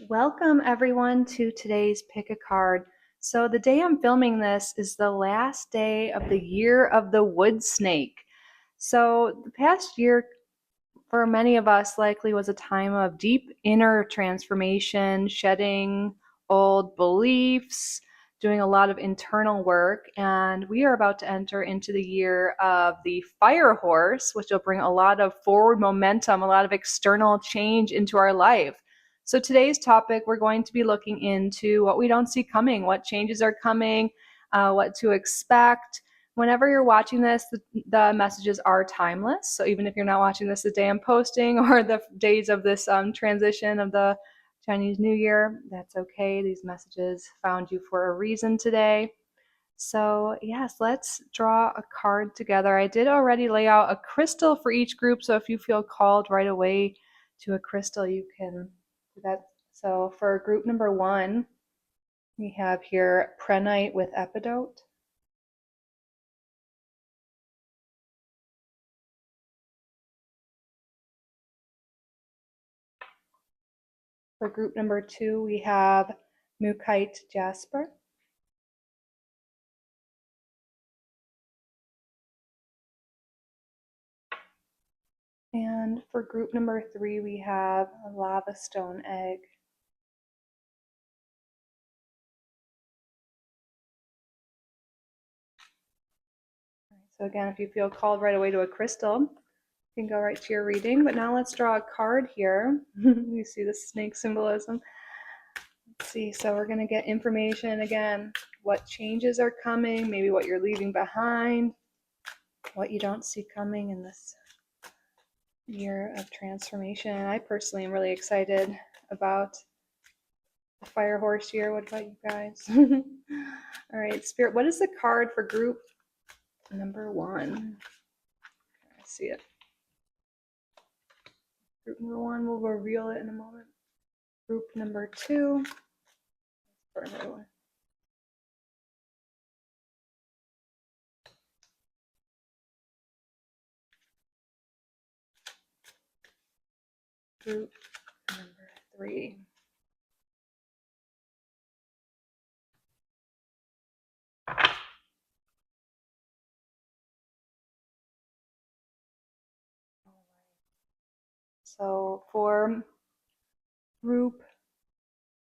Welcome everyone to today's Pick a Card. So the day I'm filming this is the last day of the year of the wood snake. So the past year for many of us likely was a time of deep inner transformation, shedding old beliefs, doing a lot of internal work, and we are about to enter into the year of the fire horse, which will bring a lot of forward momentum, a lot of external change into our life. So today's topic, we're going to be looking into what we don't see coming, what changes are coming, what to expect. Whenever you're watching this, the messages are timeless. So even if you're not watching this the day I'm posting or the days of this transition of the Chinese New Year, that's okay. These messages found you for a reason today. So yes, let's draw a card together. I did already lay out a crystal for each group. So if you feel called right away to a crystal, you can do that. So for group number 1, we have here Prenite with Epidote. For group number 2, we have Mukite Jasper. And for group number 3, we have a Lava Stone Egg. So again, if you feel called right away to a crystal, you can go right to your reading. But now let's draw a card here. You see the snake symbolism. Let's see, so we're going to get information again, what changes are coming, maybe what you're leaving behind, what you don't see coming in this year of transformation. I personally am really excited about the fire horse year. What about you guys? All right, Spirit, what is the card for group number 1? I see it. Group number 1, we'll reveal it in a moment. Group number 2, for another one. Group number 3. So for group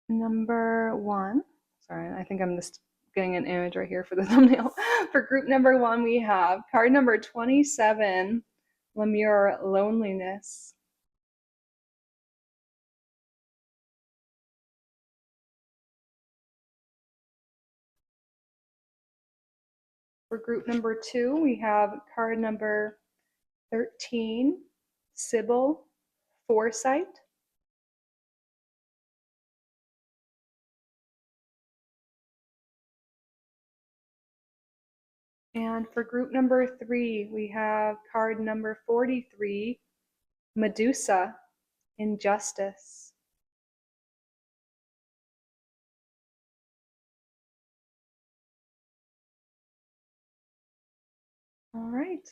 number 1, sorry, I think I'm just getting an image right here for the thumbnail. For group number 1, we have card number 27, Lemure Loneliness. For group number 2, we have card number 13, Sybil Foresight. And for group number 3, we have card number 43, Medusa, Injustice. All right.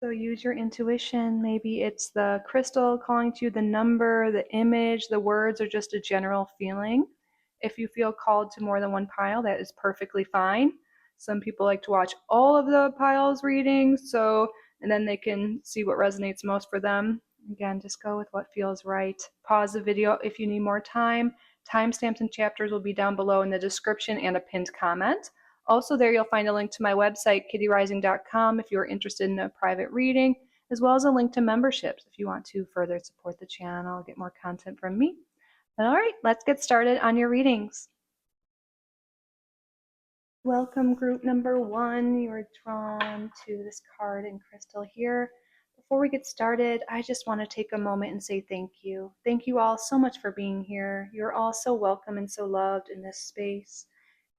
So use your intuition. Maybe it's the crystal calling to you, the number, the image, the words, or just a general feeling. If you feel called to more than one pile, that is perfectly fine. Some people like to watch all of the piles readings, and then they can see what resonates most for them. Again, just go with what feels right. Pause the video if you need more time. Timestamps and chapters will be down below in the description and a pinned comment. Also there you'll find a link to my website, kittyrising.com, if you're interested in a private reading, as well as a link to memberships if you want to further support the channel, get more content from me. All right, let's get started on your readings. Welcome group number 1. You are drawn to this card and crystal here. Before we get started, I just want to take a moment and say thank you. Thank you all so much for being here. You're all so welcome and so loved in this space.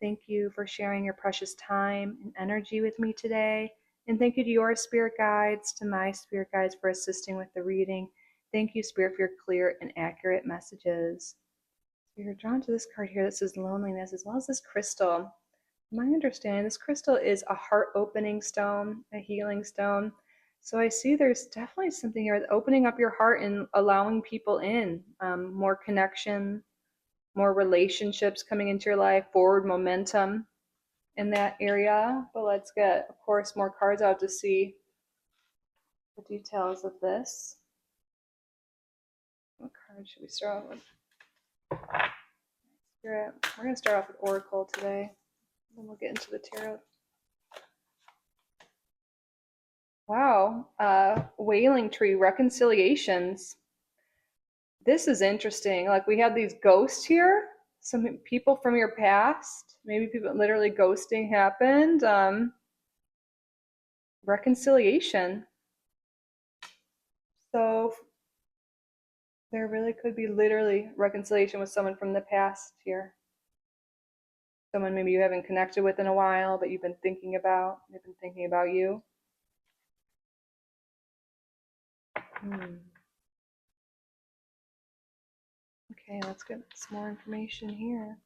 Thank you for sharing your precious time and energy with me today. And thank you to your spirit guides, to my spirit guides for assisting with the reading. Thank you, Spirit, for your clear and accurate messages. So you're drawn to this card here that says loneliness, as well as this crystal. My understanding, this crystal is a heart-opening stone, a healing stone. So I see there's definitely something here, opening up your heart and allowing people in, more connection, more relationships coming into your life, forward momentum in that area. But let's get, of course, more cards out to see the details of this. What card should we start off with? Spirit. We're going to start off with Oracle today. Then we'll get into the tarot. Wow. Wailing tree, reconciliations. This is interesting. Like, we have these ghosts here. Some people from your past. Maybe people literally ghosting happened. Reconciliation. So there really could be literally reconciliation with someone from the past here. Someone maybe you haven't connected with in a while, but you've been thinking about. They've been thinking about you. Okay, let's get some more information here.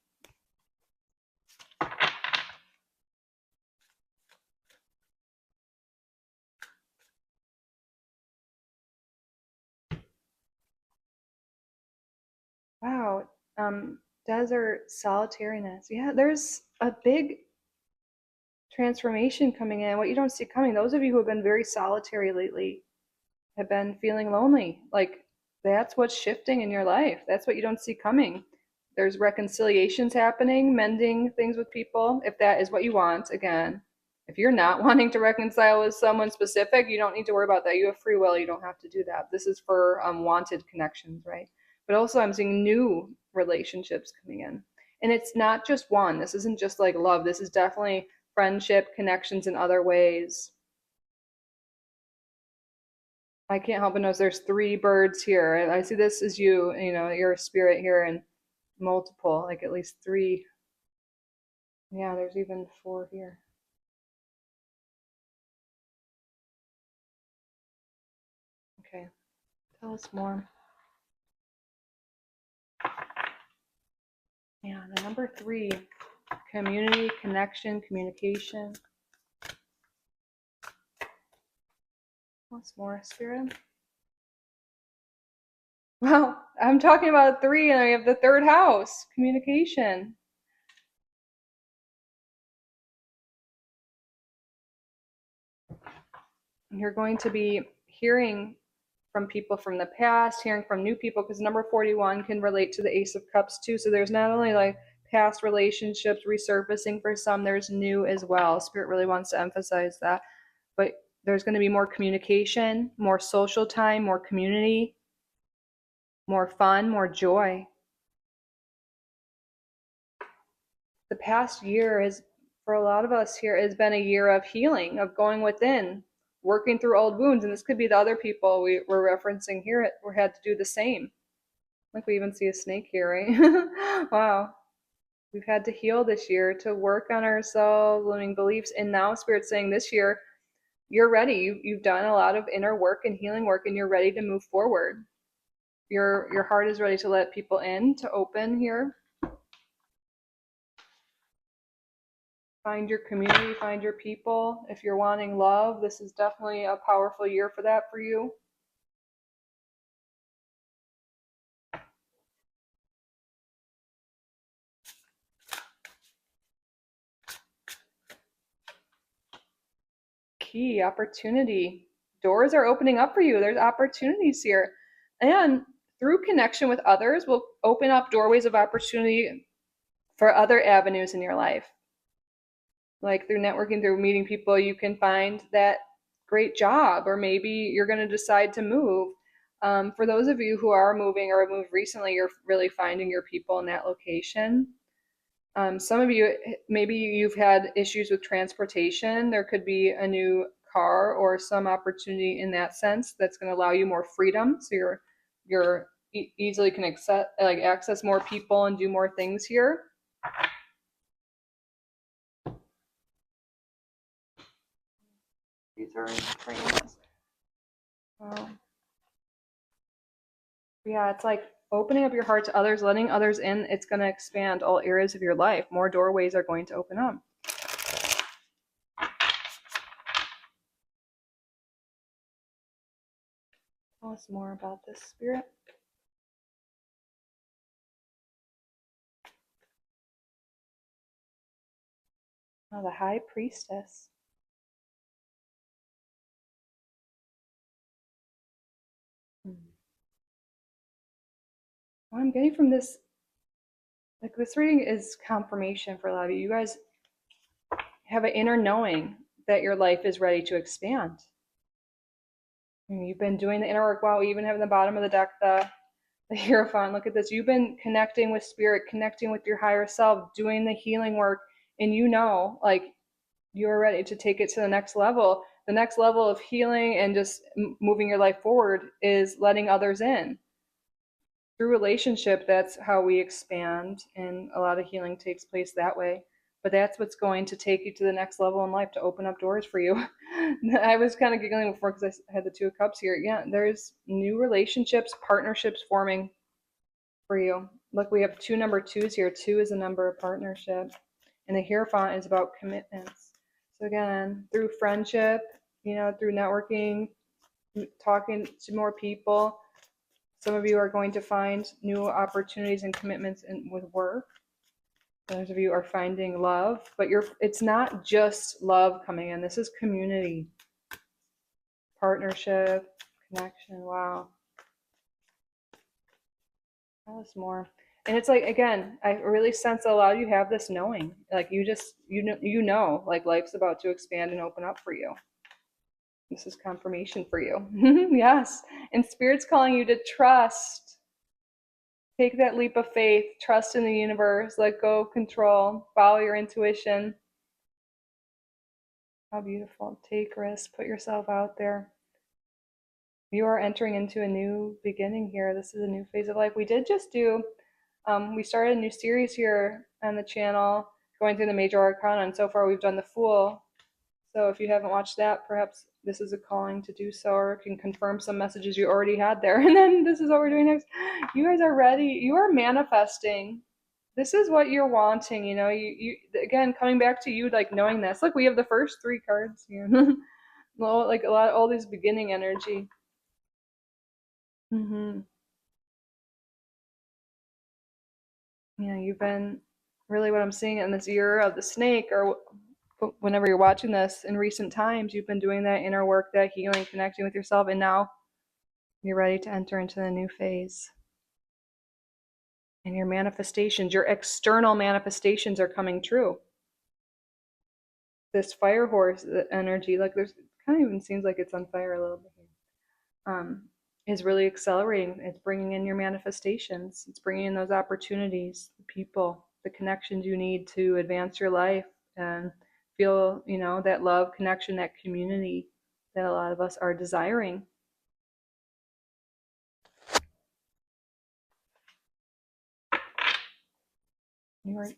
Wow. Desert solitariness. Yeah, there's a big transformation coming in. What you don't see coming. Those of you who have been very solitary lately have been feeling lonely. Like, that's what's shifting in your life. That's what you don't see coming. There's reconciliations happening, mending things with people, if that is what you want. Again, if you're not wanting to reconcile with someone specific, you don't need to worry about that. You have free will. You don't have to do that. This is for wanted connections, right? But also, I'm seeing new relationships coming in. And it's not just one. This isn't just like love. This is definitely friendship, connections in other ways. I can't help but notice there's three birds here. I see this as you, you're a spirit here, and multiple, like at least three. Yeah, there's even four here. Okay, tell us more. Yeah, the number three, community, connection, communication. What's more, Spirit? Well, I'm talking about three, and I have the third house, communication. You're going to be hearing from people from the past, hearing from new people, because number 41 can relate to the Ace of Cups too. So there's not only like past relationships resurfacing for some, there's new as well. Spirit really wants to emphasize that. But there's going to be more communication, more social time, more community, more fun, more joy. The past year has, for a lot of us here, has been a year of healing, of going within, working through old wounds. And this could be the other people we're referencing here who had to do the same. Like, we even see a snake here, right? Wow. We've had to heal this year, to work on ourselves, limiting beliefs. And now Spirit's saying this year, you're ready. You've done a lot of inner work and healing work, and you're ready to move forward. Your heart is ready to let people in, to open here. Find your community, find your people. If you're wanting love, this is definitely a powerful year for that for you. Key, opportunity. Doors are opening up for you. There's opportunities here. And through connection with others will open up doorways of opportunity for other avenues in your life. Like, through networking, through meeting people, you can find that great job, or maybe you're going to decide to move. For those of you who are moving or have moved recently, you're really finding your people in that location. Some of you, maybe you've had issues with transportation. There could be a new car or some opportunity in that sense that's going to allow you more freedom. So you're easily can access more people and do more things here. These are in frames. Yeah, it's like opening up your heart to others, letting others in. It's going to expand all areas of your life. More doorways are going to open up. us more about this, Spirit. Oh, the High Priestess. What I'm getting from this, like this reading is confirmation for a lot of you. You guys have an inner knowing that your life is ready to expand. You've been doing the inner work. Wow, we even have in the bottom of the deck the Hierophant. Look at this. You've been connecting with spirit, connecting with your higher self, doing the healing work, and you know, like you're ready to take it to the next level. The next level of healing and just moving your life forward is letting others in. Through relationship, that's how we expand, and a lot of healing takes place that way. But that's what's going to take you to the next level in life, to open up doors for you. I was kind of giggling before because I had the Two of Cups here. Yeah, there's new relationships, partnerships forming for you. Look, we have two number twos here. Two is a number of partnership, and the Hierophant is about commitments. So again, through friendship, through networking, talking to more people, some of you are going to find new opportunities and commitments with work. Others of you are finding love, but it's not just love coming in. This is community, partnership, connection. Wow. Tell us more. And it's like, again, I really sense a lot of you have this knowing. Like you know, like life's about to expand and open up for you. This is confirmation for you. Yes. And Spirit's calling you to trust. Take that leap of faith, trust in the universe, let go of control, follow your intuition. How beautiful. Take risks, put yourself out there. You are entering into a new beginning here. This is a new phase of life. We did just we started a new series here on the channel, going through the major arcana, and so far we've done the Fool. So if you haven't watched that, perhaps this is a calling to do so, or can confirm some messages you already had there. And then this is what we're doing next. You guys are ready. You are manifesting. This is what you're wanting. You again, coming back to you, like knowing this. Look, we have the first three cards here. Well, like all these beginning energy. You've been really, what I'm seeing in this year of the snake, or whenever you're watching this in recent times, you've been doing that inner work, that healing, connecting with yourself, and now you're ready to enter into the new phase. And your manifestations, your external manifestations are coming true. This fire horse energy, like there's kind of even seems like it's on fire a little bit here, is really accelerating. It's bringing in your manifestations. It's bringing in those opportunities, the people, the connections you need to advance your life and feel, that love, connection, that community that a lot of us are desiring. You are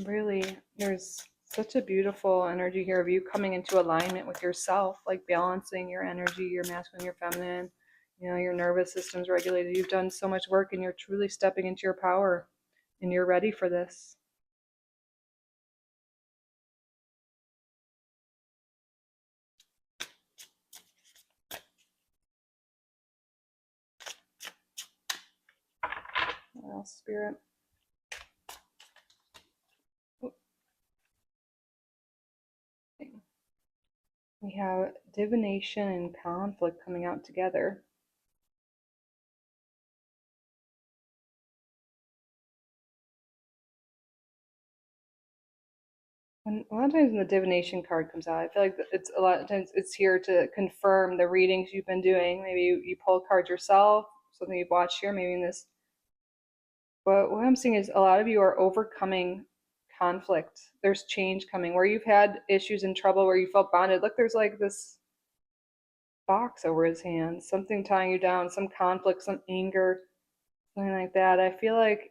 really, there's such a beautiful energy here of you coming into alignment with yourself, like balancing your energy, your masculine, your feminine, your nervous system's regulated. You've done so much work and you're truly stepping into your power and you're ready for this. What else, Spirit? We have divination and conflict coming out together. And a lot of times when the divination card comes out, I feel like it's a lot of times it's here to confirm the readings you've been doing. Maybe you pull cards yourself, something you've watched here, maybe in this. But what I'm seeing is a lot of you are overcoming conflict. There's change coming where you've had issues and trouble where you felt bonded. Look, there's like this box over his hands, something tying you down, some conflict, some anger, something like that. I feel like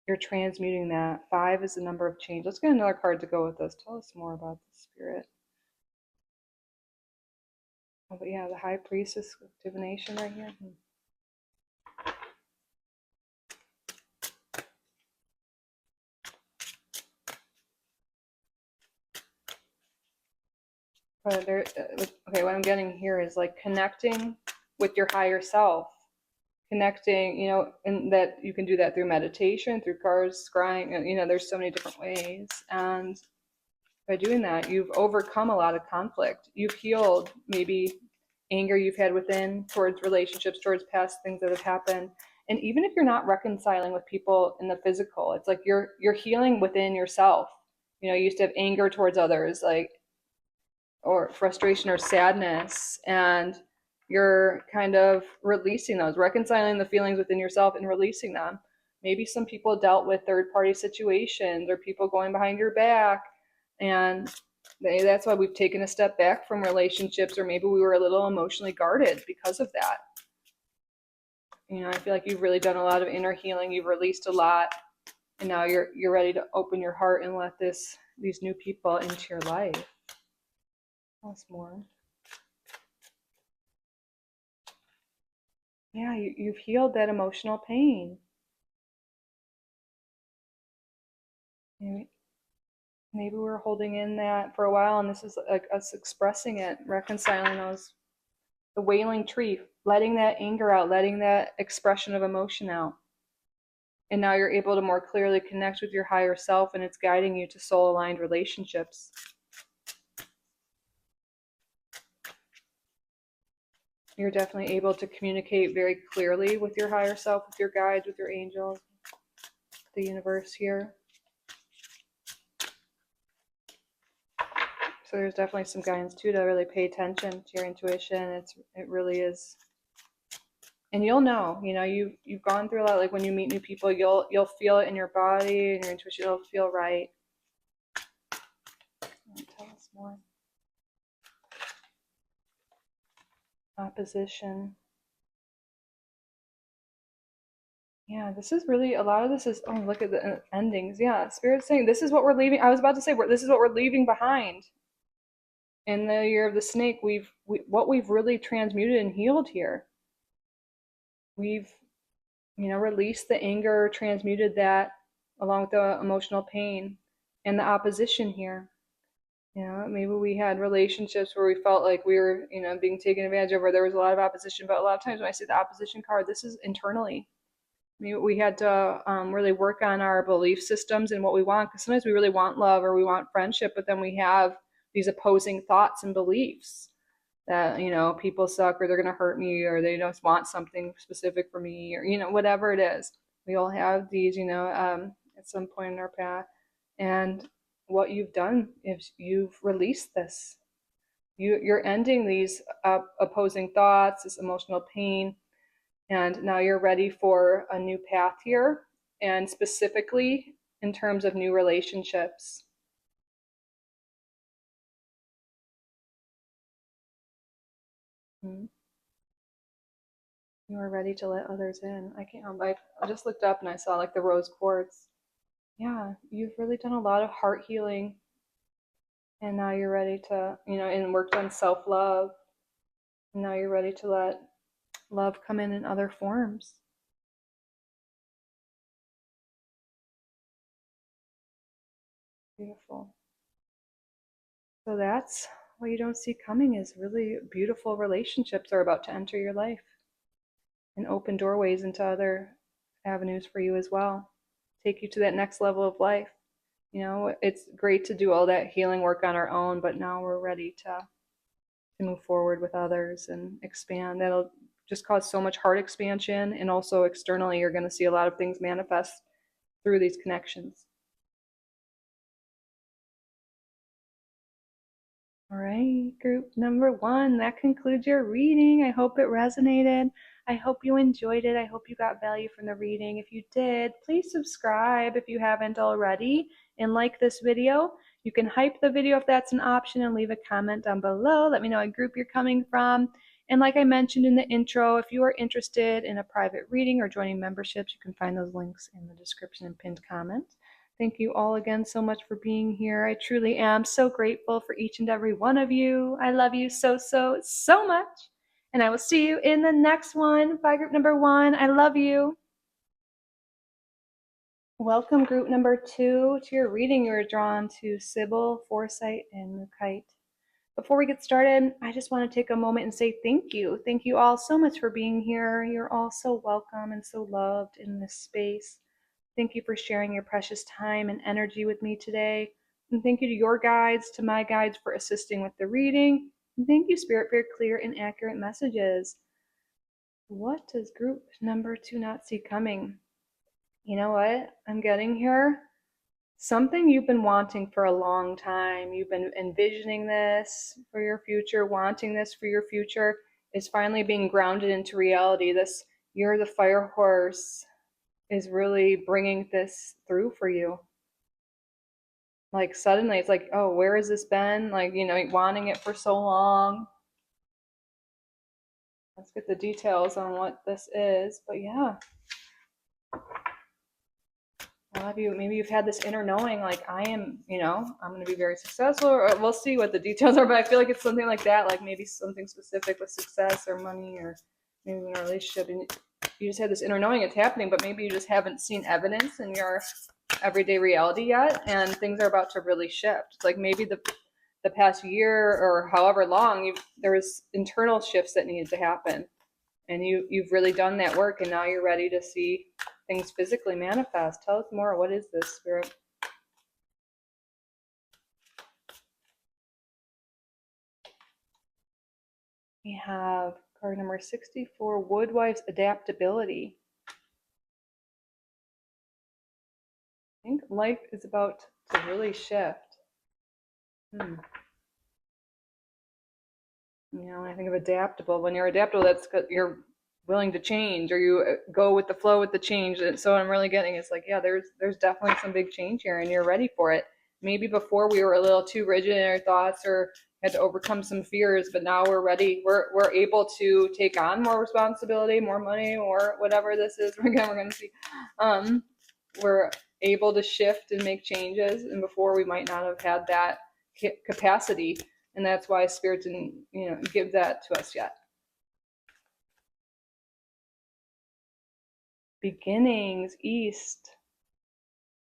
you're transmuting that. 5 is the number of change. Let's get another card to go with this. Tell us more about the Spirit. Oh, but yeah, the High Priestess with divination right here. Okay, what I'm getting here is like connecting with your higher self, connecting, and that you can do that through meditation, through cards, scrying, there's so many different ways. And by doing that, you've overcome a lot of conflict. You've healed maybe anger you've had within towards relationships, towards past things that have happened. And even if you're not reconciling with people in the physical, it's like you're healing within yourself. You used to have anger towards others, like, or frustration or sadness, and you're kind of releasing those, reconciling the feelings within yourself and releasing them. Maybe some people dealt with third party situations or people going behind your back, and that's why we've taken a step back from relationships, or maybe we were a little emotionally guarded because of that. I feel like you've really done a lot of inner healing. You've released a lot, and now you're ready to open your heart and let these new people into your life. Once more. Yeah, you've healed that emotional pain. Maybe we were holding in that for a while, and this is like us expressing it, reconciling the wailing tree, letting that anger out, letting that expression of emotion out. And now you're able to more clearly connect with your higher self, and it's guiding you to soul aligned relationships. You're definitely able to communicate very clearly with your higher self, with your guides, with your angels, the universe here. So there's definitely some guidance too to really pay attention to your intuition. It really is, and you'll know. You've gone through a lot. Like when you meet new people, you'll feel it in your body and your intuition. It'll feel right. Tell us more. Opposition. Yeah, this is really, a lot of this is, oh, look at the endings. Yeah, Spirit's saying this is what we're leaving. I was about to say, this is what we're leaving behind. In the year of the snake, what we've really transmuted and healed here. We've, released the anger, transmuted that along with the emotional pain and the opposition here. Maybe we had relationships where we felt like we were, being taken advantage of, or there was a lot of opposition. But a lot of times when I see the opposition card, this is internally. Maybe we had to really work on our belief systems and what we want, because sometimes we really want love or we want friendship, but then we have these opposing thoughts and beliefs that, people suck, or they're going to hurt me, or they just want something specific for me, or, whatever it is. We all have these, at some point in our path. And what you've done is you've released this. You're ending these opposing thoughts, this emotional pain, and now you're ready for a new path here, and specifically in terms of new relationships. Mm-hmm. You are ready to let others in. I can't help. I just looked up and I saw like the rose quartz. Yeah, you've really done a lot of heart healing, and now you're ready to, and worked on self love. And now you're ready to let love come in other forms. Beautiful. So that's what you don't see coming, is really beautiful relationships are about to enter your life and open doorways into other avenues for you as well. Take you to that next level of life. It's great to do all that healing work on our own, but now we're ready to move forward with others and expand. That'll just cause so much heart expansion, and also externally, you're going to see a lot of things manifest through these connections. All right, group number 1, that concludes your reading. I hope it resonated. I hope you enjoyed it. I hope you got value from the reading. If you did, please subscribe if you haven't already, and like this video. You can hype the video if that's an option, and leave a comment down below. Let me know what group you're coming from. And like I mentioned in the intro, if you are interested in a private reading or joining memberships, you can find those links in the description and pinned comment. Thank you all again so much for being here. I truly am so grateful for each and every one of you. I love you so, so, so much. And I will see you in the next one. Bye, group number 1. I love you. Welcome, group number 2, to your reading. You are drawn to Sybil, Foresight, and Mukite. Before we get started, I just want to take a moment and say thank you. Thank you all so much for being here. You're all so welcome and so loved in this space. Thank you for sharing your precious time and energy with me today. And thank you to your guides, to my guides for assisting with the reading. And thank you, Spirit, for your clear and accurate messages. What does group number 2 not see coming? You know what I'm getting here? Something you've been wanting for a long time. You've been envisioning this for your future, wanting this for your future, is finally being grounded into reality. This You're the fire horse is really bringing this through for you. Like suddenly it's like, oh, where has this been? Like, wanting it for so long. Let's get the details on what this is. But yeah, a lot of you, maybe you've had this inner knowing, like, I'm going to be very successful, or we'll see what the details are, but I feel like it's something like that, like maybe something specific with success or money, or maybe in a relationship, and you just had this inner knowing it's happening, but maybe you just haven't seen evidence in your everyday reality yet, and things are about to really shift. It's like maybe the past year or however long, there was internal shifts that needed to happen, and you've really done that work, and now you're ready to see things physically manifest. Tell us more. What is this, Spirit? We have card number 64, Woodwife's Adaptability. I think life is about to really shift. When I think of adaptable, when you're adaptable, that's because you're willing to change, or you go with the flow with the change. And so what I'm really getting is like, yeah, there's definitely some big change here, and you're ready for it. Maybe before we were a little too rigid in our thoughts, or had to overcome some fears, but now we're ready. We're able to take on more responsibility, more money, or whatever this is. We're going to see. We're able to shift and make changes, and before we might not have had that capacity. And that's why Spirit didn't, give that to us yet. Beginnings, East.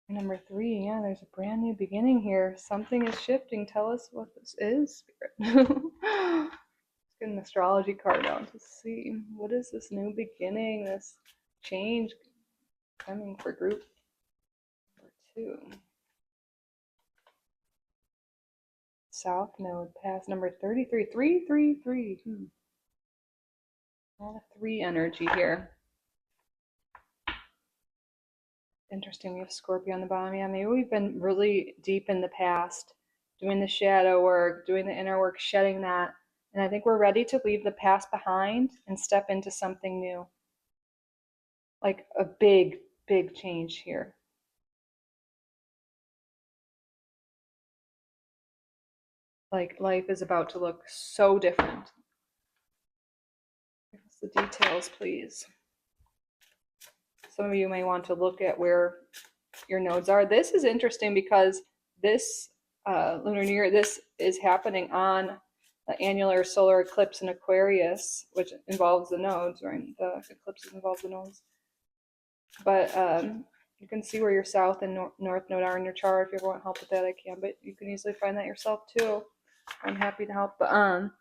Number 3, yeah, there's a brand new beginning here. Something is shifting. Tell us what this is, Spirit. Let's get an astrology card out to see. What is this new beginning, this change coming for group number 2? South Node, past number 33, 333. A lot of 3 energy here. Interesting, we have Scorpio on the bottom. Yeah, maybe we've been really deep in the past, doing the shadow work, doing the inner work, shedding that. And I think we're ready to leave the past behind and step into something new. Like a big, big change here. Like life is about to look so different. Give us the details, please. Some of you may want to look at where your nodes are. This is interesting because this Lunar New Year, this is happening on the annular solar eclipse in Aquarius, which involves the nodes, right? The eclipses involve the nodes. But you can see where your south and north node are in your chart. If you ever want help with that, I can, but you can easily find that yourself too. I'm happy to help. But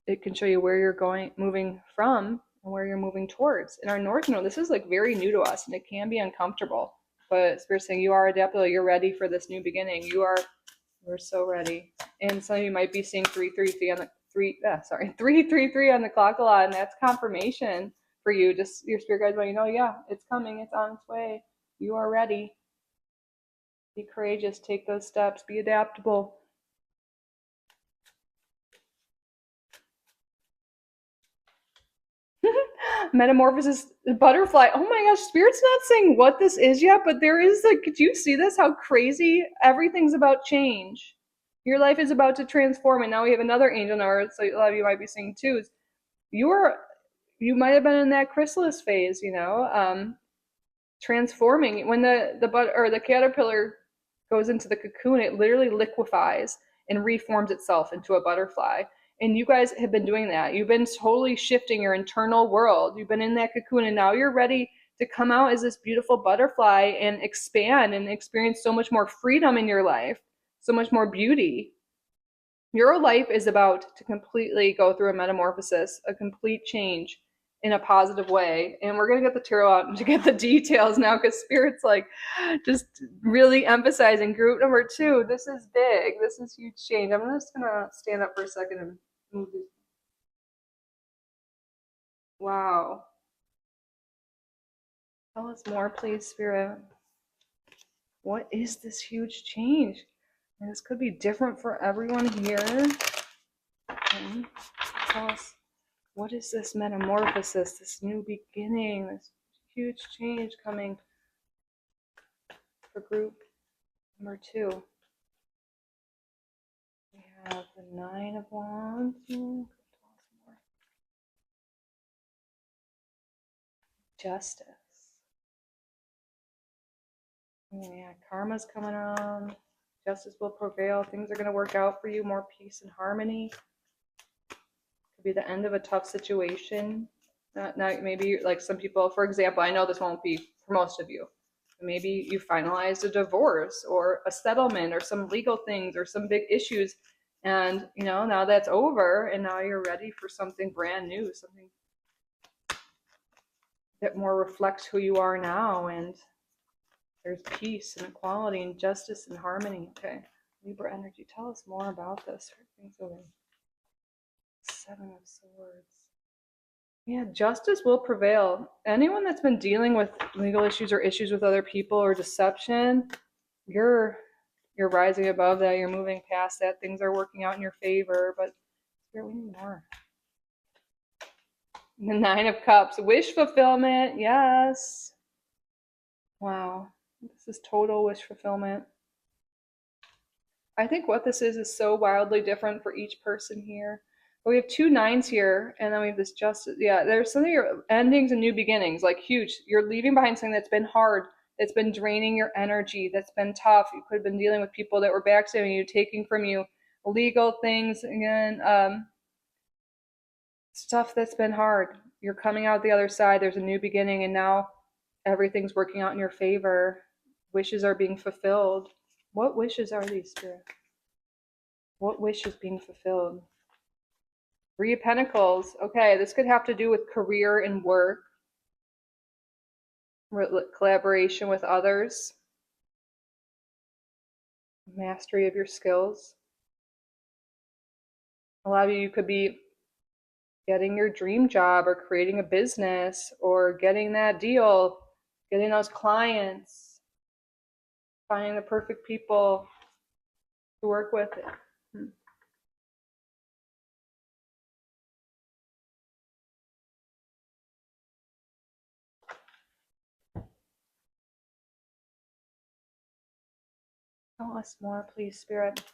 it can show you where you're moving from, and where you're moving towards. In our north node, this is like very new to us, and it can be uncomfortable. But Spirit's saying you are adaptable. You're ready for this new beginning. We're so ready. And some of you might be seeing 333 on the 333 on the clock a lot, and that's confirmation for you. Just your spirit guides want you to know, yeah, it's coming. It's on its way. You are ready. Be courageous. Take those steps. Be adaptable. Metamorphosis butterfly. Oh my gosh, Spirit's not saying what this is yet, but there is like, could you see this? How crazy? Everything's about change. Your life is about to transform, and now we have another angel number. So a lot of you might be seeing too. You might have been in that chrysalis phase, transforming. When the caterpillar goes into the cocoon, it literally liquefies and reforms itself into a butterfly. And you guys have been doing that. You've been totally shifting your internal world. You've been in that cocoon, and now you're ready to come out as this beautiful butterfly and expand and experience so much more freedom in your life, so much more beauty. Your life is about to completely go through a metamorphosis, a complete change in a positive way. And we're going to get the tarot out and to get the details now because Spirit's like just really emphasizing group number 2. This is big. This is huge change. I'm just going to stand up for a second and move these. Wow. Tell us more, please, Spirit. What is this huge change? And this could be different for everyone here. Tell us, what is this metamorphosis, this new beginning, this huge change coming for group number 2? We have the 9 of Wands. Justice. Yeah, karma's coming around. Justice will prevail. Things are going to work out for you. More peace and harmony. Could be the end of a tough situation. Not maybe like some people, for example, I know this won't be for most of you. Maybe you finalized a divorce or a settlement or some legal things or some big issues. And, now that's over and now you're ready for something brand new, something that more reflects who you are now. And there's peace and equality and justice and harmony. Okay. Libra energy. Tell us more about this. 7 of Swords. Yeah, justice will prevail. Anyone that's been dealing with legal issues or issues with other people or deception, you're rising above that. You're moving past that. Things are working out in your favor, but Spirit, we need more. The 9 of Cups, wish fulfillment. Yes. Wow. This is total wish fulfillment. I think what this is so wildly different for each person here. But we have 2 9s here, and then we have this justice. Yeah, there's some of your endings and new beginnings, like huge. You're leaving behind something that's been hard, that's been draining your energy, that's been tough. You could have been dealing with people that were backstabbing you, taking from you legal things, again, stuff that's been hard. You're coming out the other side. There's a new beginning, and now everything's working out in your favor. Wishes are being fulfilled. What wishes are these, Spirit? What wish is being fulfilled? 3 of Pentacles. Okay, this could have to do with career and work, collaboration with others, mastery of your skills. A lot of you could be getting your dream job or creating a business or getting that deal, getting those clients, finding the perfect people to work with it. Tell us more, please, Spirit.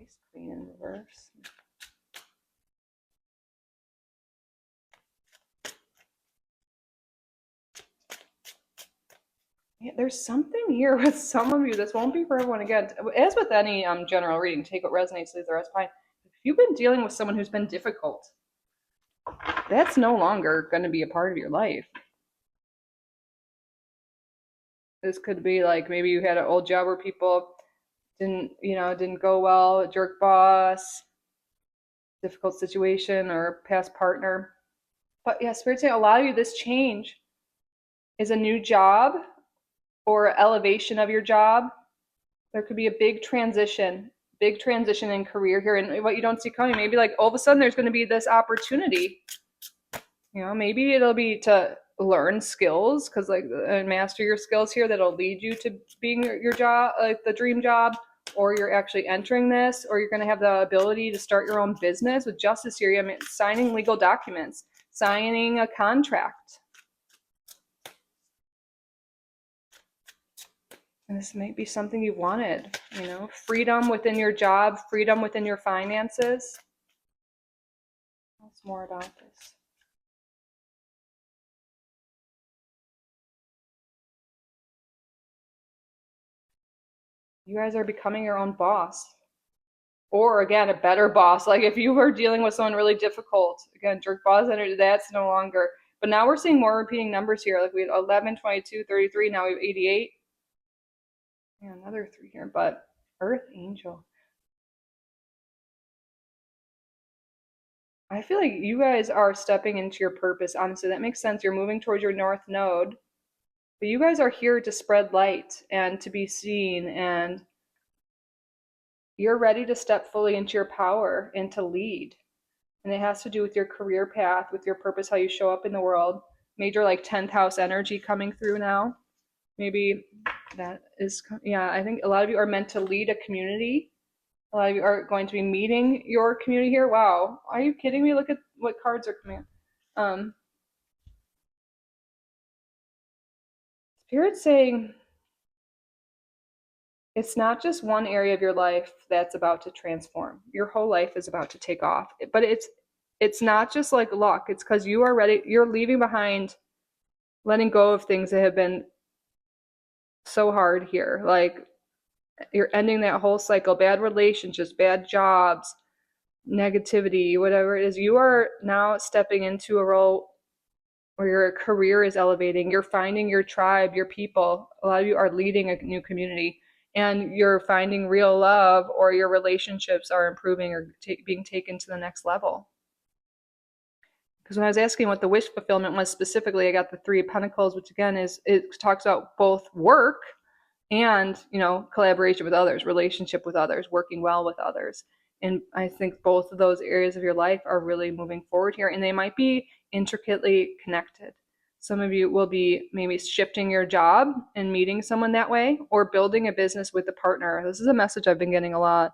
Ice Queen in reverse. Yeah, there's something here with some of you. This won't be for everyone. Again, as with any general reading, take what resonates, leave the rest behind. If you've been dealing with someone who's been difficult, that's no longer going to be a part of your life. This could be like maybe you had an old job where people didn't go well, a jerk boss, difficult situation, or past partner. But yeah, Spirit saying a lot of you, this change is a new job or elevation of your job. There could be a big transition in career here, and what you don't see coming. Maybe like all of a sudden there's going to be this opportunity. Maybe it'll be to learn skills because and master your skills here that'll lead you to being your job, like the dream job, or you're actually entering this, or you're going to have the ability to start your own business with justice here. I mean, signing legal documents, signing a contract. And this might be something you wanted, freedom within your job, freedom within your finances. What's more about this? You guys are becoming your own boss. Or again, a better boss. Like if you were dealing with someone really difficult, again, jerk boss energy, that's no longer. But now we're seeing more repeating numbers here. Like we had 11, 22, 33, now we have 88. Yeah, another three here, but Earth Angel. I feel like you guys are stepping into your purpose. Honestly, that makes sense. You're moving towards your North Node, but you guys are here to spread light and to be seen, and you're ready to step fully into your power and to lead. And it has to do with your career path, with your purpose, how you show up in the world. Major like 10th house energy coming through now. Maybe that is, yeah, I think a lot of you are meant to lead a community. A lot of you are going to be meeting your community here. Wow. Are you kidding me? Look at what cards are coming up. Spirit's saying it's not just one area of your life that's about to transform. Your whole life is about to take off. But it's not just like luck. It's because you are ready. You're leaving behind, letting go of things that have been so hard here. Like you're ending that whole cycle, bad relationships, bad jobs, negativity, whatever it is. You are now stepping into a role where your career is elevating. You're finding your tribe, your people. A lot of you are leading a new community, and you're finding real love, or your relationships are improving or being taken to the next level. Because when I was asking what the wish fulfillment was specifically, I got the Three of Pentacles, which again is, it talks about both work and, collaboration with others, relationship with others, working well with others. And I think both of those areas of your life are really moving forward here, and they might be intricately connected. Some of you will be maybe shifting your job and meeting someone that way, or building a business with a partner. This is a message I've been getting a lot.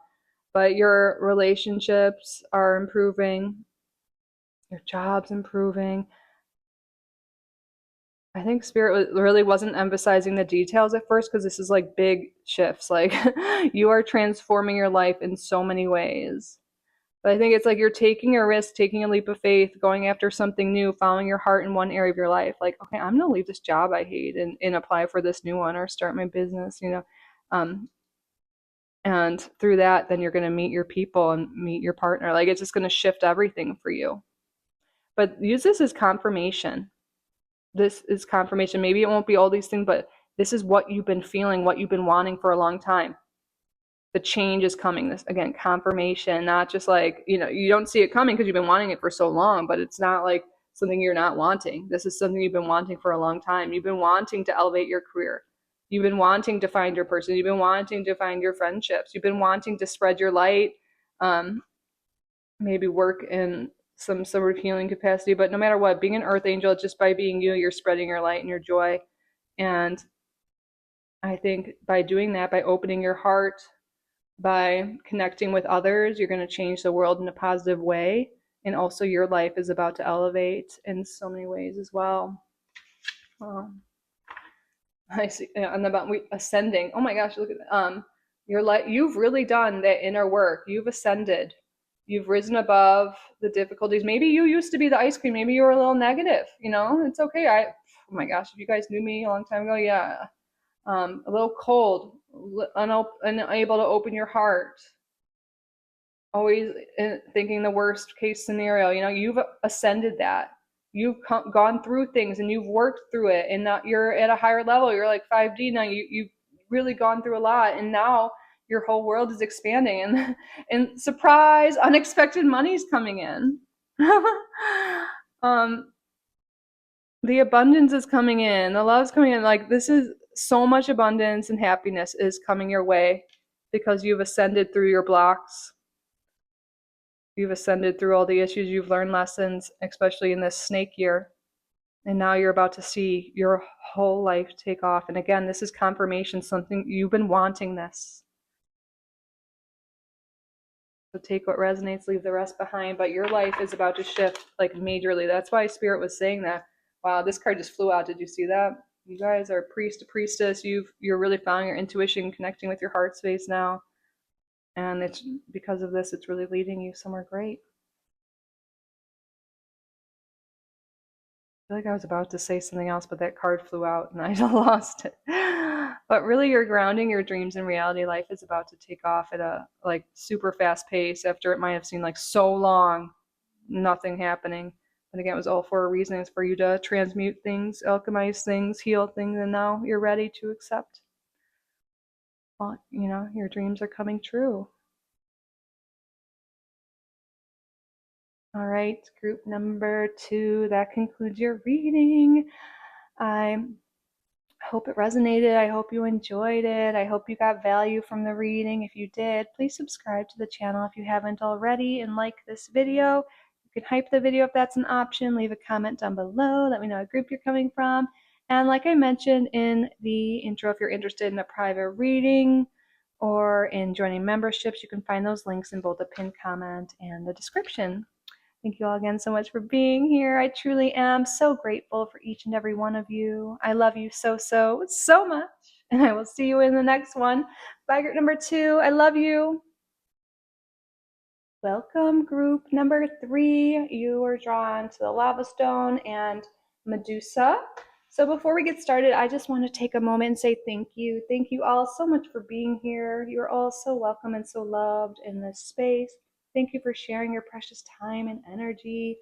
But your relationships are improving, your job's improving. I think Spirit really wasn't emphasizing the details at first, because this is like big shifts. Like you are transforming your life in so many ways. But I think it's like you're taking a risk, taking a leap of faith, going after something new, following your heart in one area of your life. Like, okay, I'm going to leave this job I hate and apply for this new one, or start my business. Um, and through that, then you're going to meet your people and meet your partner. Like it's just going to shift everything for you. But use this as confirmation. This is confirmation. Maybe it won't be all these things, but this is what you've been feeling, what you've been wanting for a long time. The change is coming. This, again, confirmation, not just like, you don't see it coming because you've been wanting it for so long, but it's not like something you're not wanting. This is something you've been wanting for a long time. You've been wanting to elevate your career. You've been wanting to find your person. You've been wanting to find your friendships. You've been wanting to spread your light, maybe work in some sort of healing capacity. But no matter what, being an earth angel, just by being you, you're spreading your light and your joy. And I think by doing that, by opening your heart, by connecting with others, you're going to change the world in a positive way. And also your life is about to elevate in so many ways as well. I see, and about we ascending. Oh my gosh, look at that. You're like, you've really done that inner work. You've ascended. You've risen above the difficulties. Maybe you used to be the ice cream. Maybe you were a little negative. It's okay. Oh my gosh, if you guys knew me a long time ago, yeah, a little cold, unable to open your heart, always thinking the worst case scenario. You've ascended that. You've gone through things and you've worked through it, and now you're at a higher level. You're like 5D now. You've really gone through a lot, and now your whole world is expanding, and surprise, unexpected money's coming in. um, the abundance is coming in. The love's coming in. Like this is so much abundance and happiness is coming your way because you've ascended through your blocks. You've ascended through all the issues. You've learned lessons, especially in this snake year. And now you're about to see your whole life take off. And again, this is confirmation, something you've been wanting this. So take what resonates, leave the rest behind. But your life is about to shift like majorly. That's why Spirit was saying that. Wow, this card just flew out. Did you see that? You guys are priest to priestess. You're really following your intuition, connecting with your heart space now. And it's because of this, it's really leading you somewhere great. I feel like I was about to say something else, but that card flew out and I lost it. But really, you're grounding your dreams in reality. Life is about to take off at a like super fast pace after it might have seemed like so long, nothing happening. But again, it was all for a reason. It's for you to transmute things, alchemize things, heal things, and now you're ready to accept. well, your dreams are coming true. All right, group number 2, that concludes your reading. I hope it resonated. I hope you enjoyed it. I hope you got value from the reading. If you did, please subscribe to the channel if you haven't already and like this video. You can hype the video if that's an option. Leave a comment down below. Let me know what group you're coming from. And like I mentioned in the intro, if you're interested in a private reading or in joining memberships, you can find those links in both the pinned comment and the description. Thank you all again so much for being here. I truly am so grateful for each and every one of you. I love you so, so, so much. And I will see you in the next one. Bye, group number 2. I love you. Welcome, group number 3. You are drawn to the lava stone and Medusa. So before we get started, I just want to take a moment and say thank you. Thank you all so much for being here. You're all so welcome and so loved in this space. Thank you for sharing your precious time and energy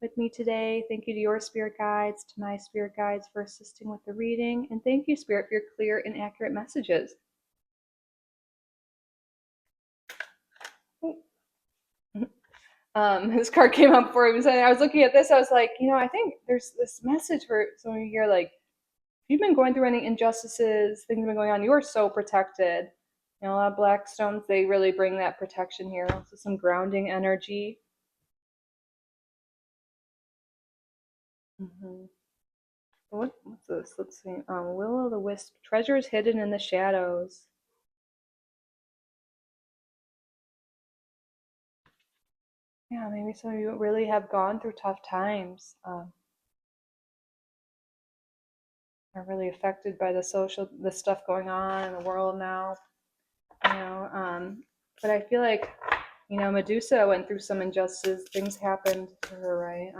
with me today. Thank you to your spirit guides, to my spirit guides for assisting with the reading. And thank you, Spirit, for your clear and accurate messages. This card came up before even saying, I was looking at this, I was like, I think there's this message for some of you here, like, if you've been going through any injustices, things have been going on, you are so protected. A lot of black stones, they really bring that protection here. Also some grounding energy. What's this? Let's see. Will-o'-the-wisp. Treasures hidden in the shadows. Yeah, maybe some of you really have gone through tough times. Are really affected by the stuff going on in the world now. But I feel like, Medusa went through some injustice. Things happened to her, right?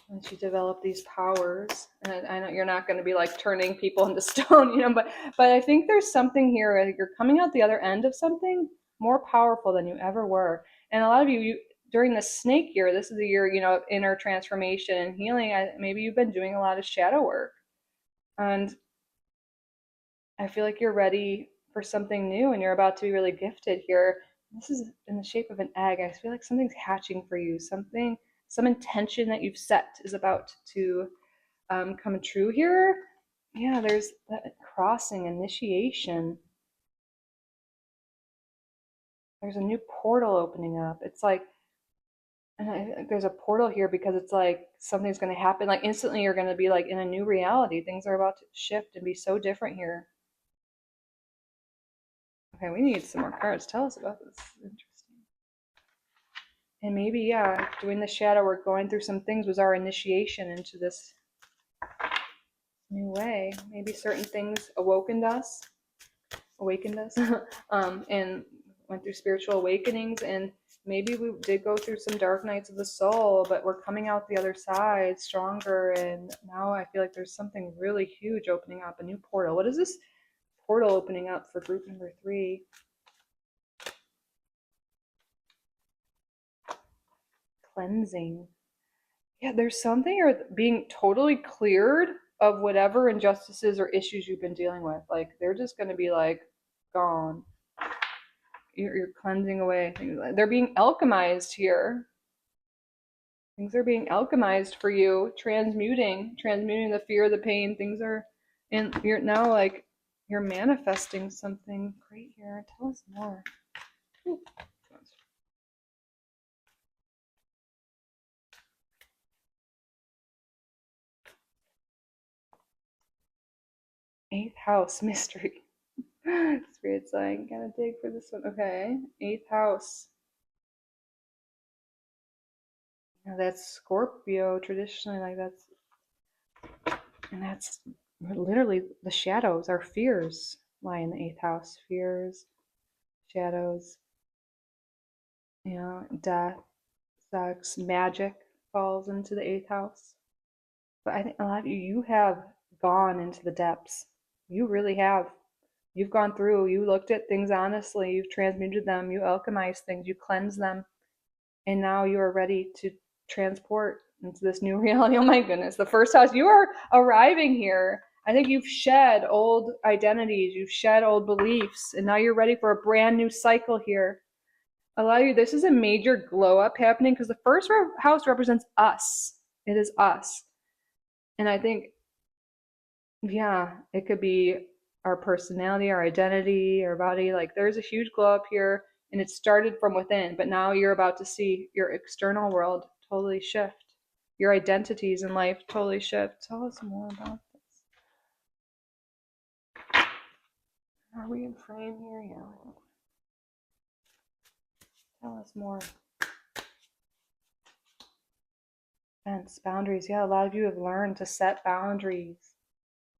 And she developed these powers. And I know you're not going to be like turning people into stone, but I think there's something here. You're coming out the other end of something more powerful than you ever were. And a lot of you during the snake year, this is a year, of inner transformation and healing. Maybe you've been doing a lot of shadow work. And I feel like you're ready for something new and you're about to be really gifted here. This is in the shape of an egg. I feel like something's hatching for you. Some intention that you've set is about to come true here. Yeah, there's that crossing, initiation. There's a new portal opening up. It's like, and there's a portal here because it's like something's going to happen. Like instantly you're going to be like in a new reality. Things are about to shift and be so different here. Okay, we need some more cards. Tell us about this. Interesting. And maybe, yeah, doing the shadow work, going through some things was our initiation into this new way. Maybe certain things awakened us, and went through spiritual awakenings. And maybe we did go through some dark nights of the soul, but we're coming out the other side stronger. And now I feel like there's something really huge opening up, a new portal. What is this portal opening up for group number 3? Cleansing. Yeah, there's something you're being totally cleared of whatever injustices or issues you've been dealing with. Like they're just going to be like gone. You're cleansing away. They're being alchemized here. Things are being alchemized for you, transmuting the fear, the pain. Things are, and you're now like you're manifesting something great here. Tell us more. Ooh. 8th house mystery. Spirit sign, gotta dig for this one. Okay, 8th house. Now that's Scorpio traditionally, like that's literally the shadows. Our fears lie in the 8th house. Fears, shadows, death, sex, magic falls into the 8th house. But I think a lot of you have gone into the depths. You really have. You've gone through, you looked at things honestly, you've transmuted them, you alchemized things, you cleansed them, and now you are ready to transport into this new reality. Oh my goodness, the first house, you are arriving here I think you've shed old identities, you've shed old beliefs, and now you're ready for a brand new cycle here. A lot of you, this is a major glow up happening because the first house represents us. It is us. And I think, yeah, it could be our personality, our identity, our body. Like there's a huge glow up here and it started from within, but now you're about to see your external world totally shift. Your identities in life totally shift. Tell us more about this. Are we in frame here? Yeah. Tell us more. Fence, boundaries. Yeah, a lot of you have learned to set boundaries,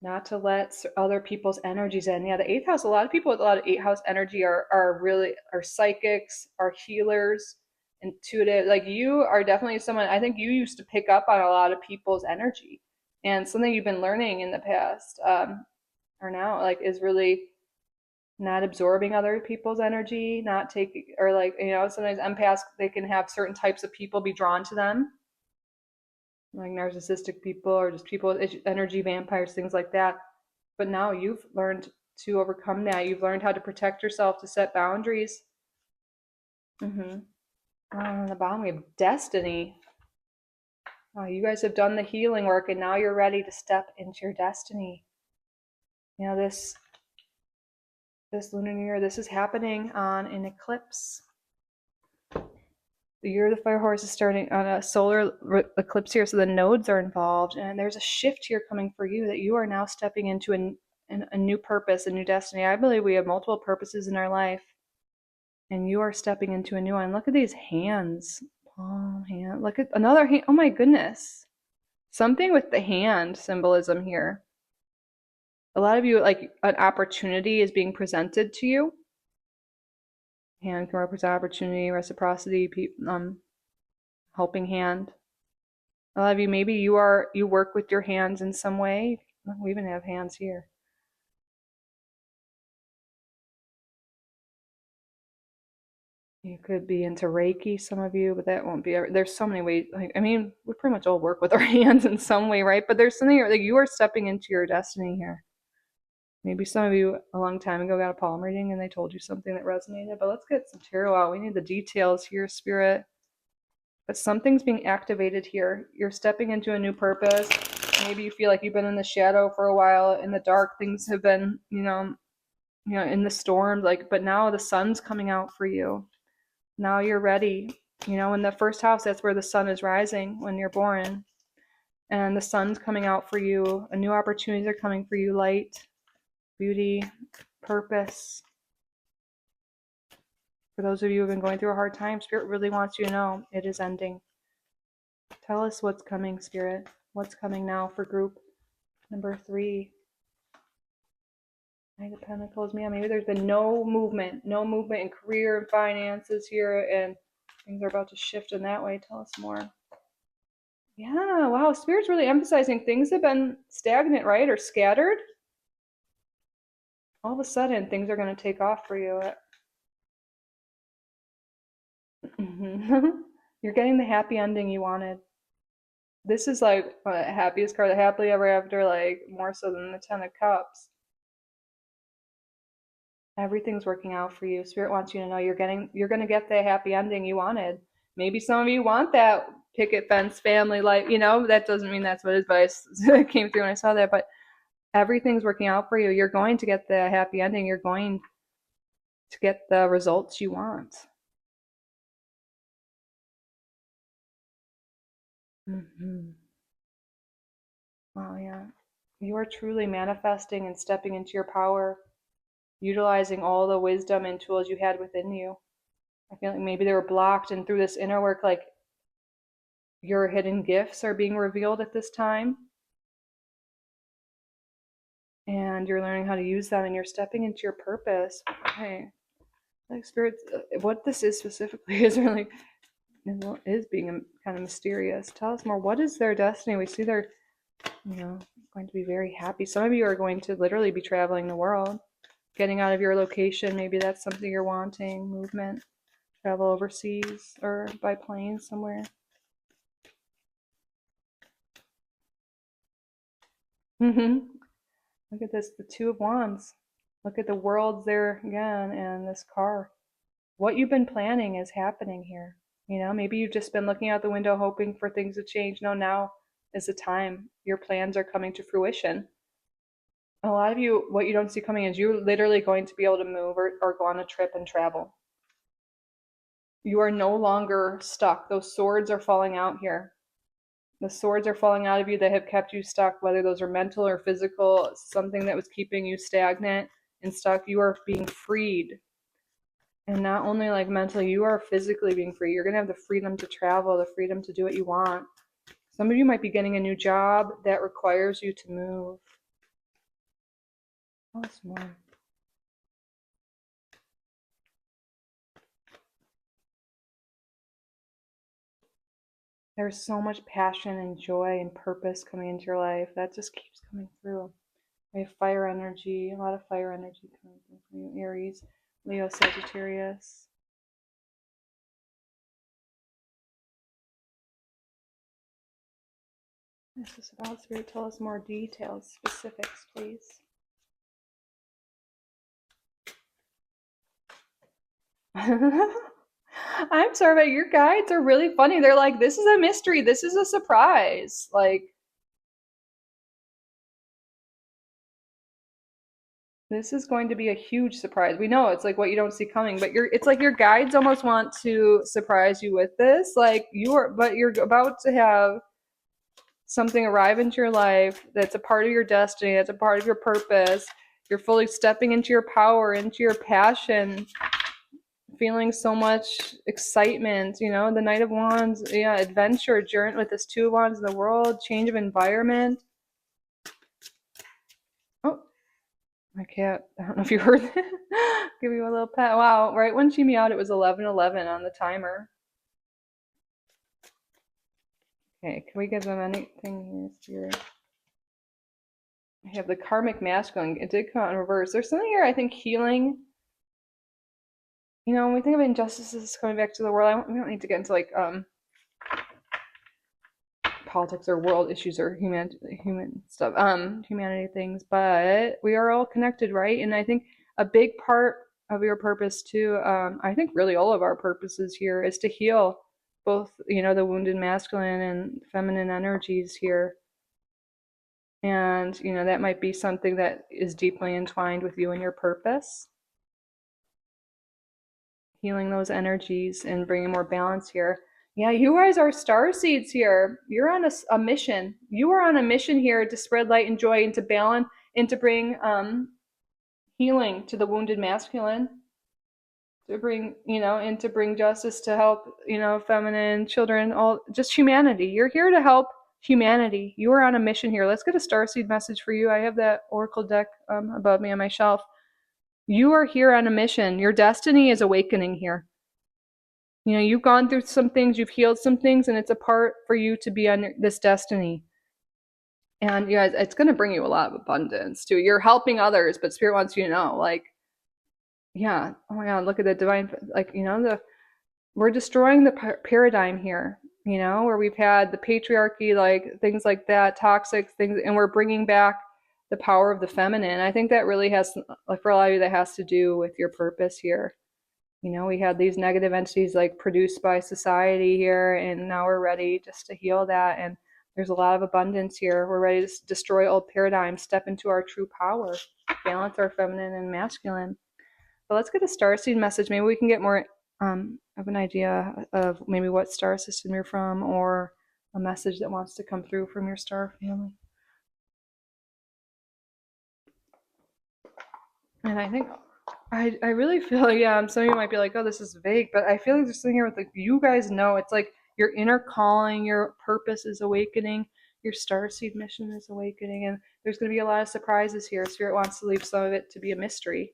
not to let other people's energies in. Yeah, the eighth house, a lot of people with a lot of eighth house energy are really are psychics, are healers, intuitive. Like you are definitely someone, I think you used to pick up on a lot of people's energy. And something you've been learning in the past, or now, like, is really not absorbing other people's energy, not taking, or like, sometimes empaths, they can have certain types of people be drawn to them, like narcissistic people or just people with energy vampires, things like that. But now you've learned to overcome that. You've learned how to protect yourself, to set boundaries. Mm-hmm. On the bottom, we have destiny. You guys have done the healing work, and now you're ready to step into your destiny. This lunar new year, this is happening on an eclipse. The year of the fire horse is starting on a solar eclipse here, so the nodes are involved, and there's a shift here coming for you that you are now stepping into a new purpose, a new destiny. I believe we have multiple purposes in our life, and you are stepping into a new one. Look at these hands, palm hand. Look at another hand. Oh my goodness, something with the hand symbolism here. A lot of you, like an opportunity is being presented to you. Hand can represent opportunity, reciprocity, helping hand. A lot of you, maybe you work with your hands in some way. We even have hands here. You could be into Reiki, some of you, but that won't be. There's so many ways. Like, I mean, we pretty much all work with our hands in some way, right? But there's something like you are stepping into your destiny here. Maybe some of you a long time ago got a palm reading and they told you something that resonated. But let's get some tarot out. We need the details here, Spirit. But something's being activated here. You're stepping into a new purpose. Maybe you feel like you've been in the shadow for a while, in the dark. Things have been, in the storm. Like, but now the sun's coming out for you. Now you're ready. In the first house, that's where the sun is rising when you're born, and the sun's coming out for you. New opportunities are coming for you. Light, beauty, purpose. For those of you who have been going through a hard time, Spirit really wants you to know it is ending. Tell us what's coming, Spirit. What's coming now for group number 3? Knight of Pentacles. Yeah, maybe there's been no movement in career and finances here, and things are about to shift in that way. Tell us more. Yeah, wow. Spirit's really emphasizing things have been stagnant, right? Or scattered. All of a sudden, things are going to take off for you. You're getting the happy ending you wanted. This is like the happiest card, the happily ever after, like more so than the 10 of Cups. Everything's working out for you. Spirit wants you to know you're going to get the happy ending you wanted. Maybe some of you want that picket fence family life, that doesn't mean that's what it is, but I came through when I saw that. But everything's working out for you. You're going to get the happy ending. You're going to get the results you want. Mm-hmm. Wow, yeah. You are truly manifesting and stepping into your power, utilizing all the wisdom and tools you had within you. I feel like maybe they were blocked, and through this inner work, like your hidden gifts are being revealed at this time. And you're learning how to use them, and you're stepping into your purpose. Okay. Like Spirit, what this is specifically is really is being kind of mysterious. Tell us more. What is their destiny? We see they're, going to be very happy. Some of you are going to literally be traveling the world, getting out of your location. Maybe that's something you're wanting. Movement, travel overseas or by plane somewhere. Look at this, the Two of Wands. Look at the worlds there again and this car. What you've been planning is happening here. Maybe you've just been looking out the window hoping for things to change. No, now is the time. Your plans are coming to fruition. A lot of you, what you don't see coming is you're literally going to be able to move or go on a trip and travel. You are no longer stuck. Those swords are falling out here. The swords are falling out of you that have kept you stuck, whether those are mental or physical, something that was keeping you stagnant and stuck. You are being freed. And not only like mentally, you are physically being free. You're going to have the freedom to travel, the freedom to do what you want. Some of you might be getting a new job that requires you to move. Oh, it's more. There's so much passion and joy and purpose coming into your life. That just keeps coming through. We have fire energy, a lot of fire energy coming through for you. Aries, Leo, Sagittarius. This is about Spirit. Tell us more details, specifics, please. I'm sorry, but your guides are really funny. They're like, this is a mystery. This is a surprise. Like, this is going to be a huge surprise. We know it's like what you don't see coming, but it's like your guides almost want to surprise you with this. Like but you're about to have something arrive into your life that's a part of your destiny, that's a part of your purpose. You're fully stepping into your power, into your passion, feeling so much excitement. The Knight of Wands, yeah, adventure, journey with this Two of Wands in the world, change of environment. Oh, my cat, I don't know if you heard that. Give you a little pat. Wow, right when she meowed, it was 11:11 on the timer. Okay, can we give them anything here? I have the karmic masculine. It did come out in reverse. There's something here, I think, healing. When we think of injustices coming back to the world, we don't need to get into like politics or world issues or human stuff, humanity things, but we are all connected, right? And I think a big part of your purpose too, I think really all of our purposes here is to heal both, the wounded masculine and feminine energies here. And, that might be something that is deeply entwined with you and your purpose. Healing those energies and bringing more balance here. Yeah, you guys are star seeds here. You're on a mission. You are on a mission here to spread light and joy and to balance and to bring healing to the wounded masculine, to bring, and to bring justice, to help, feminine, children, all just humanity. You're here to help humanity. You are on a mission here. Let's get a starseed message for you. I have that oracle deck above me on my shelf. You are here on a mission. Your destiny is awakening here. You've gone through some things, you've healed some things, and it's a part for you to be on this destiny. And you guys, it's going to bring you a lot of abundance too. You're helping others, but Spirit wants you to know, like, yeah, oh my God, look at the divine, like, we're destroying the paradigm here, where we've had the patriarchy, like things like that, toxic things, and we're bringing back the power of the feminine. I think that really has, like, for a lot of you, that has to do with your purpose here. We had these negative entities like produced by society here, and now we're ready just to heal that. And there's a lot of abundance here. We're ready to destroy old paradigms, step into our true power, balance our feminine and masculine. But let's get a starseed message. Maybe we can get more of an idea of maybe what star system you're from, or a message that wants to come through from your star family. And I think I really feel like, yeah, some of you might be like, oh, this is vague, but I feel like there's something here with, like, you guys know, it's like your inner calling, your purpose is awakening, your starseed mission is awakening, and there's going to be a lot of surprises here. Spirit wants to leave some of it to be a mystery.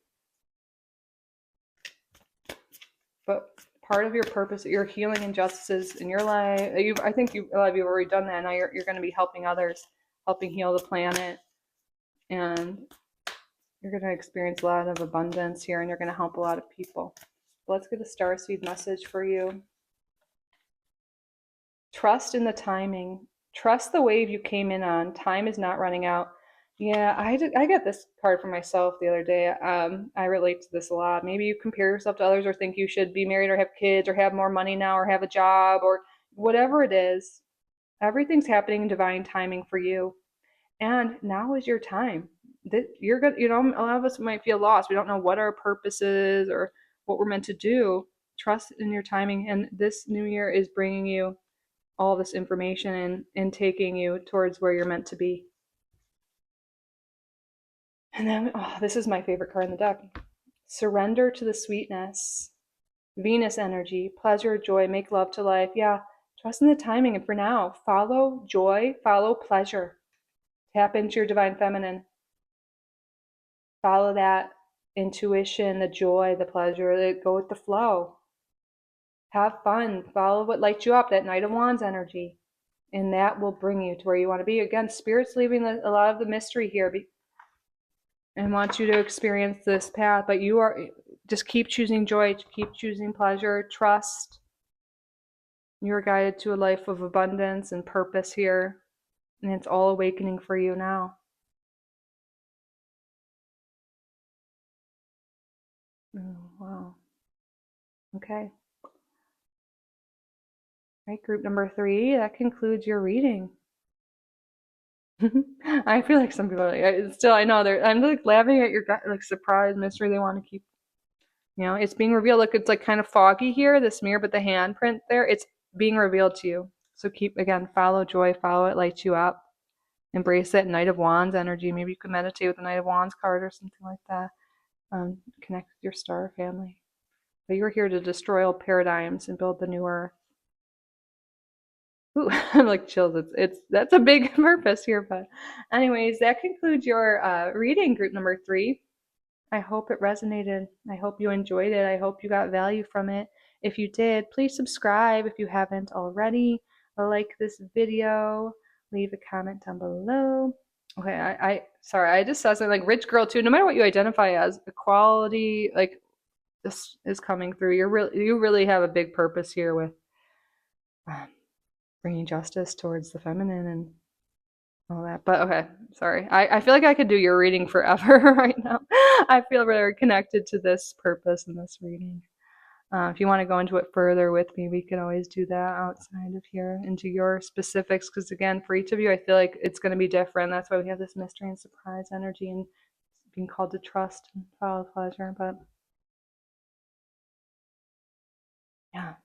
But part of your purpose, your healing injustices in your life, I think a lot of you have already done that. Now you're going to be helping others, helping heal the planet, and you're going to experience a lot of abundance here, and you're going to help a lot of people. Let's get a starseed message for you. Trust in the timing. Trust the wave you came in on. Time is not running out. Yeah, I got this card for myself the other day. I relate to this a lot. Maybe you compare yourself to others or think you should be married or have kids or have more money now or have a job or whatever it is. Everything's happening in divine timing for you. And now is your time. That you're good, a lot of us might feel lost. We don't know what our purpose is or what we're meant to do. Trust in your timing, and this new year is bringing you all this information and taking you towards where you're meant to be. And then, oh, this is my favorite card in the deck. Surrender to the sweetness. Venus energy, pleasure, joy, make love to life. Yeah, trust in the timing. And for now, follow joy, follow pleasure. Tap into your divine feminine. Follow that intuition, the joy, the pleasure. Go with the flow. Have fun. Follow what lights you up, that Knight of Wands energy. And that will bring you to where you want to be. Again, Spirit's leaving a lot of the mystery here and wants you to experience this path. But you are just keep choosing joy, keep choosing pleasure, trust. You're guided to a life of abundance and purpose here. And it's all awakening for you now. Oh, wow. Okay. All right, group number 3, that concludes your reading. I feel like some people are like, still, I know I'm like laughing at your like surprise mystery they want to keep. It's being revealed. Look, it's like kind of foggy here, this mirror, but the handprint there, it's being revealed to you. So keep, again, follow joy, follow it, lights you up. Embrace that Knight of Wands energy. Maybe you could meditate with the Knight of Wands card or something like that. Connect with your star family. But you're here to destroy old paradigms and build the new earth. Ooh, I'm like chills. That's a big purpose here. But anyways, that concludes your reading, group number 3. I hope it resonated. I hope you enjoyed it. I hope you got value from it. If you did, please subscribe if you haven't already. Like this video. Leave a comment down below. Okay, sorry, I just saw something like rich girl too. No matter what you identify as, equality, like this is coming through. You really have a big purpose here with um, bringing justice towards the feminine and all that. But okay, sorry. I feel like I could do your reading forever right now. I feel very connected to this purpose and this reading. If you want to go into it further with me, we can always do that outside of here into your specifics. Because again, for each of you, I feel like it's going to be different. That's why we have this mystery and surprise energy and being called to trust and follow pleasure. But yeah,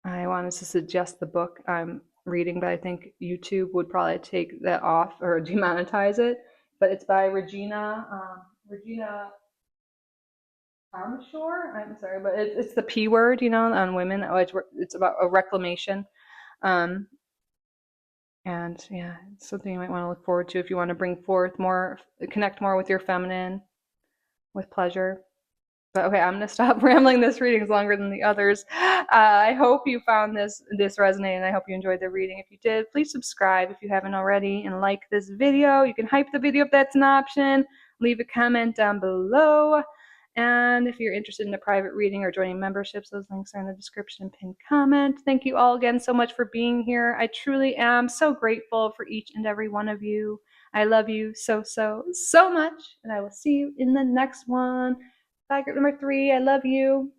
I wanted to suggest the book I'm reading, but I think YouTube would probably take that off or demonetize it. But it's by Regina Armshore. I'm sorry, but it's the P word, on women. It's about a reclamation. Um, and yeah, it's something you might want to look forward to if you want to bring forth more, connect more with your feminine, with pleasure. But okay, I'm gonna stop rambling. This reading is longer than the others. I hope you found this resonating. I hope you enjoyed the reading. If you did, please subscribe if you haven't already, and like this video. You can hype the video if that's an option. Leave a comment down below. And if you're interested in a private reading or joining memberships, those links are in the description and pinned comment. Thank you all again so much for being here. I truly am so grateful for each and every one of you. I love you so, so, so much, and I will see you in the next one. Bye, group number 3. I love you.